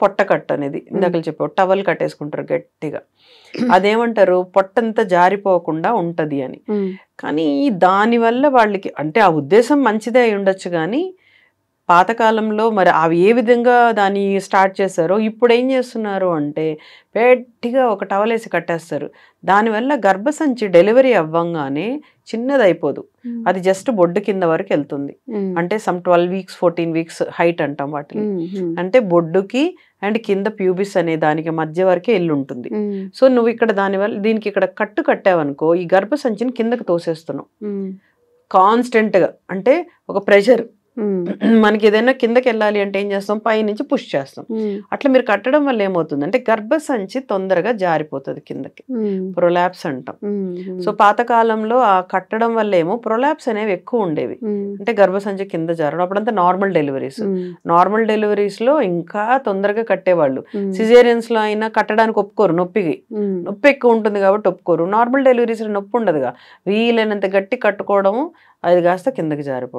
పొట్టకట్టు అనేది ఇందాక చెప్పావు, టవల్ కట్టేసుకుంటారు గట్టిగా, అదేమంటారు పొట్టంతా జారిపోకుండా ఉంటది అని. కానీ దానివల్ల వాళ్ళకి అంటే ఆ ఉద్దేశం మంచిదే అయి ఉండొచ్చు, కానీ పాతకాలంలో మరి అవి ఏ విధంగా దాన్ని స్టార్ట్ చేశారో ఇప్పుడు ఏం చేస్తున్నారు అంటే గట్టిగా ఒక టవల్ వేసి కట్టేస్తారు. దానివల్ల గర్భసంచి డెలివరీ అవ్వంగానే చిన్నదైపోదు, అది జస్ట్ బొడ్డు కింద వరకు వెళ్తుంది. అంటే సమ్ 12 వీక్స్ 14 వీక్స్ హైట్ అంటాం వాటిని. అంటే బొడ్డుకి అండ్ కింద ప్యూబిస్ అనే దానికి మధ్య వరకే ఎల్లు ఉంటుంది. సో నువ్వు ఇక్కడ దానివల్ల దీనికి ఇక్కడ కట్టు కట్టావనుకో ఈ గర్భసంచిని కిందకి తోసేస్తున్నావు కాన్స్టెంట్ గా. అంటే ఒక ప్రెషర్, మనకి ఏదైనా కిందకి వెళ్ళాలి అంటే ఏం చేస్తాం, పైనుంచి పుష్ చేస్తాం. అట్లా మీరు కట్టడం వల్ల ఏమవుతుంది అంటే గర్భసంచి తొందరగా జారిపోతుంది కిందకి, ప్రొలాప్స్ అంటాం. సో పాతకాలంలో ఆ కట్టడం వల్ల ఏమో ప్రొలాప్స్ అనేవి ఎక్కువ ఉండేవి, అంటే గర్భసంచి కింద జారడం. అప్పుడంతా నార్మల్ డెలివరీస్, నార్మల్ డెలివరీస్ లో ఇంకా తొందరగా కట్టేవాళ్ళు. సిజేరియన్స్ లో అయినా కట్టడానికి ఒప్పుకోరు, నొప్పి ఎక్కువ ఉంటుంది కాబట్టి ఒప్పుకోరు. నార్మల్ డెలివరీస్ లో నొప్పి ఉండదుగా, వీలైనంత గట్టి కట్టుకోవడము, అది కాస్త కిందకి జారిపోవడం.